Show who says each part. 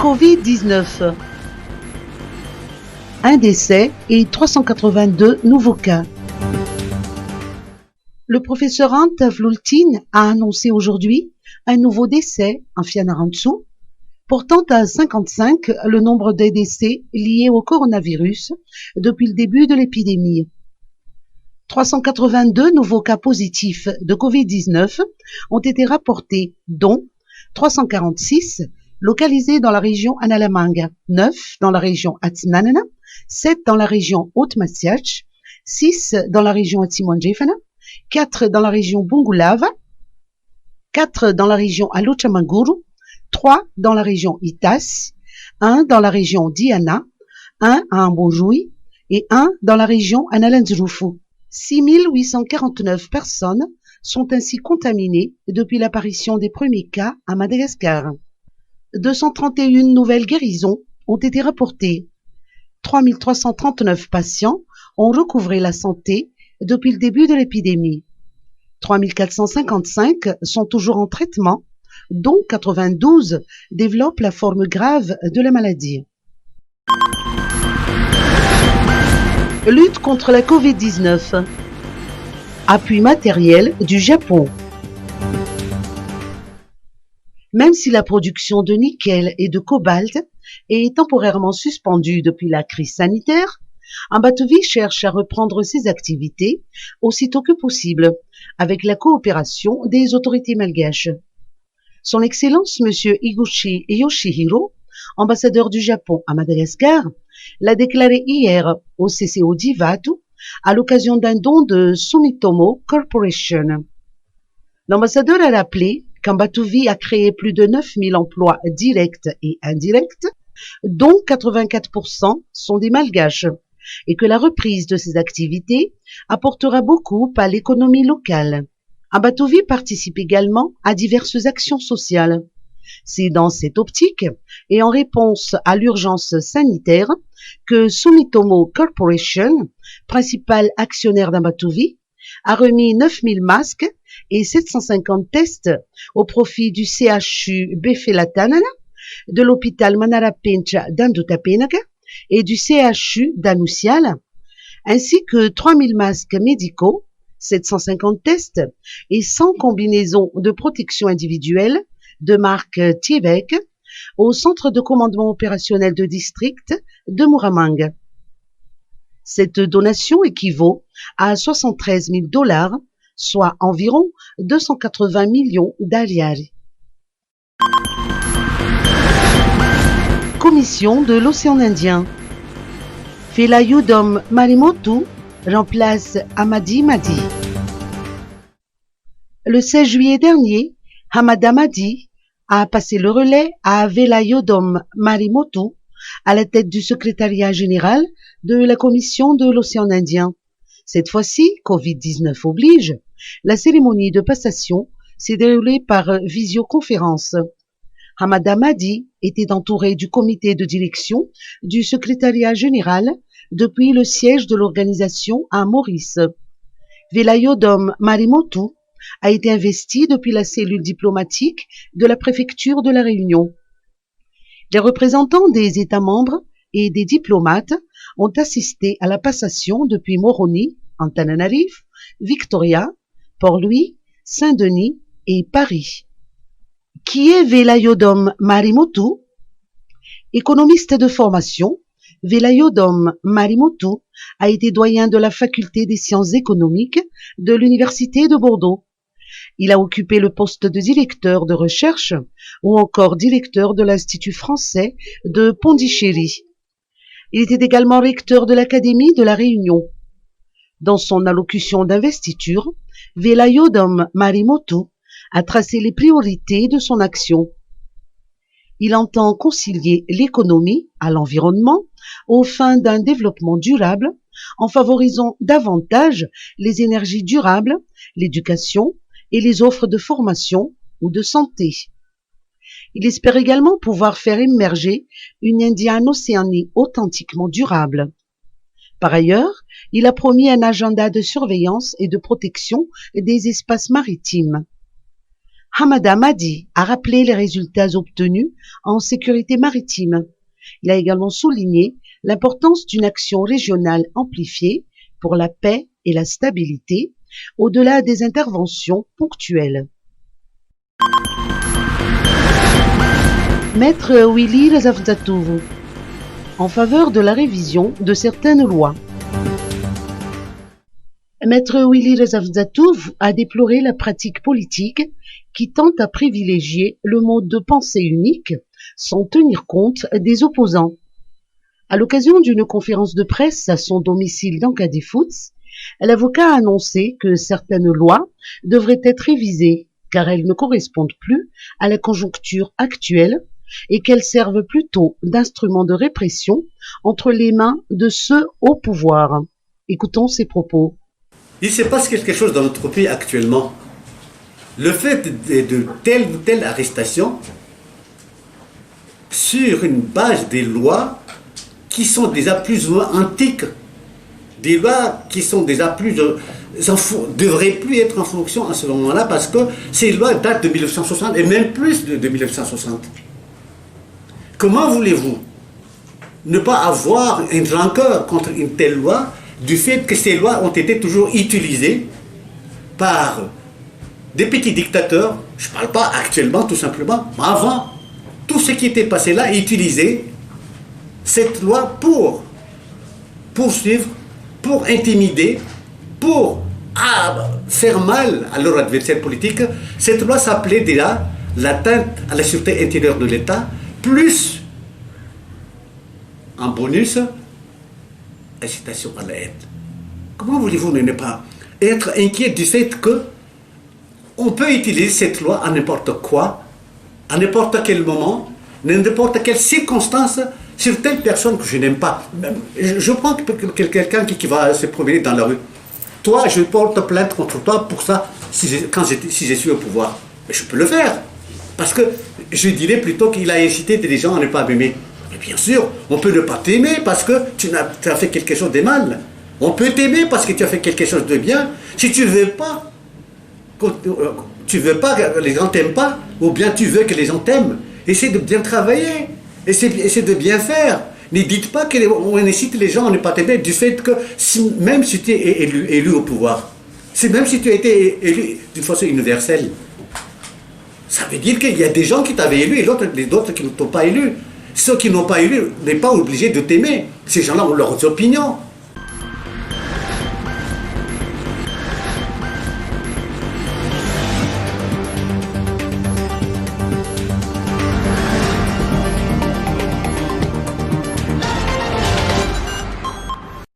Speaker 1: Covid-19. Un décès et 382 nouveaux cas. Le professeur Anta Vlultin a annoncé aujourd'hui un nouveau décès en Fianarantsoa, portant à 55 le nombre des décès liés au coronavirus depuis le début de l'épidémie. 382 nouveaux cas positifs de Covid-19 ont été rapportés, dont 346 localisés dans la région Analamanga, 9 dans la région Atsinanana, 7 dans la région Haute-Massiach, 6 dans la région Atsimonjefana, 4 dans la région Bungulava, 4 dans la région Aluchamanguru, 3 dans la région Itas, 1 dans la région Diana, 1 à Ambojui et 1 dans la région Analanzurufu. 6849 personnes sont ainsi contaminées depuis l'apparition des premiers cas à Madagascar. 231 nouvelles guérisons ont été rapportées. 3339 patients ont recouvré la santé depuis le début de l'épidémie. 3455 sont toujours en traitement, dont 92 développent la forme grave de la maladie. Lutte contre la Covid-19. Appui matériel du Japon. Même si la production de nickel et de cobalt est temporairement suspendue depuis la crise sanitaire, Ambatovi cherche à reprendre ses activités aussitôt que possible avec la coopération des autorités malgaches. Son Excellence M. Higuchi Yoshihiro, ambassadeur du Japon à Madagascar, l'a déclaré hier au CCO d'Ivatu à l'occasion d'un don de Sumitomo Corporation. L'ambassadeur a rappelé qu'Ambatovi a créé plus de 9000 emplois directs et indirects, dont 84% sont des malgaches, et que la reprise de ces activités apportera beaucoup à l'économie locale. Ambatovi participe également à diverses actions sociales. C'est dans cette optique et en réponse à l'urgence sanitaire que Sumitomo Corporation, principal actionnaire d'Ambatovi, a remis 9000 masques et 750 tests au profit du CHU Befelatanana, de l'hôpital Manarapencha d'Andutapenaga et du CHU d'Anusial, ainsi que 3000 masques médicaux, 750 tests et 100 combinaisons de protection individuelle de marque Tivek au centre de commandement opérationnel de district de Muramang. Cette donation équivaut à 73 000 $, soit environ 280 millions d'aliari. Commission de l'océan Indien. Velayudom Marimotu remplace Hamadi Madi. Le 16 juillet dernier, Hamada Madi a passé le relais à Velayudom Marimotu à la tête du secrétariat général de la Commission de l'océan Indien. Cette fois-ci, Covid-19 oblige, la cérémonie de passation s'est déroulée par visioconférence. Hamada Madi était entouré du comité de direction du secrétariat général depuis le siège de l'organisation à Maurice. Velayudom Marimotu a été investi depuis la cellule diplomatique de la préfecture de la Réunion. Les représentants des États membres et des diplomates ont assisté à la passation depuis Moroni, Antananarivo, Victoria, Port-Louis, Saint-Denis et Paris. Qui est Velayudom Marimotu? Économiste de formation, Velayudom Marimotu a été doyen de la faculté des sciences économiques de l'université de Bordeaux. Il a occupé le poste de directeur de recherche ou encore directeur de l'Institut français de Pondichéry. Il était également recteur de l'Académie de la Réunion. Dans son allocution d'investiture, Velayudom Marimotu a tracé les priorités de son action. Il entend concilier l'économie à l'environnement aux fins d'un développement durable en favorisant davantage les énergies durables, l'éducation et les offres de formation ou de santé. Il espère également pouvoir faire émerger une Indiane-Océanie authentiquement durable. Par ailleurs, il a promis un agenda de surveillance et de protection des espaces maritimes. Hamada Mahdi a rappelé les résultats obtenus en sécurité maritime. Il a également souligné l'importance d'une action régionale amplifiée pour la paix et la stabilité, au-delà des interventions ponctuelles. Maître Willy Rezavzatouvou, en faveur de la révision de certaines lois. Maître Willy Rezavzatouvou a déploré la pratique politique qui tente à privilégier le mode de pensée unique sans tenir compte des opposants. À l'occasion d'une conférence de presse à son domicile d'Ankadifouts, l'avocat a annoncé que certaines lois devraient être révisées car elles ne correspondent plus à la conjoncture actuelle et qu'elles servent plutôt d'instrument de répression entre les mains de ceux au pouvoir. Écoutons ses propos.
Speaker 2: Il se passe quelque chose dans notre pays actuellement. Le fait de telle ou telle arrestation sur une base des lois qui sont déjà plus ou moins antiques, des lois qui sont déjà plus devraient plus être en fonction à ce moment-là parce que ces lois datent de 1960 et même plus de 1960. Comment voulez-vous ne pas avoir une rancœur contre une telle loi du fait que ces lois ont été toujours utilisées par des petits dictateurs, je ne parle pas actuellement tout simplement, mais avant, tout ce qui était passé là utilisait cette loi pour poursuivre, pour intimider, pour faire mal à leur adversaire politique. Cette loi s'appelait déjà l'atteinte à la sûreté intérieure de l'État, plus en bonus, incitation à la haine. Comment voulez-vous ne pas être inquiet du fait que on peut utiliser cette loi à n'importe quoi, à n'importe quel moment, n'importe quelle circonstance, sur telle personne que je n'aime pas. Je prends quelqu'un qui va se promener dans la rue. Toi, je porte plainte contre toi pour ça, si je suis au pouvoir. Mais je peux le faire. Parce que je dirais plutôt qu'il a incité des gens à ne pas m'aimer. Mais bien sûr, on peut ne pas t'aimer parce que tu as fait quelque chose de mal. On peut t'aimer parce que tu as fait quelque chose de bien. Si tu ne veux pas, que les gens t'aiment pas, ou bien tu veux que les gens t'aiment, essaie de bien travailler, essaie de bien faire. Ne dites pas qu'on incite les gens à ne pas t'aimer du fait que même si tu es élu au pouvoir, même si tu as été élu d'une façon universelle, ça veut dire qu'il y a des gens qui t'avaient élu et d'autres qui ne t'ont pas élu. Ceux qui n'ont pas élu n'est pas obligé de t'aimer. Ces gens-là ont leurs opinions.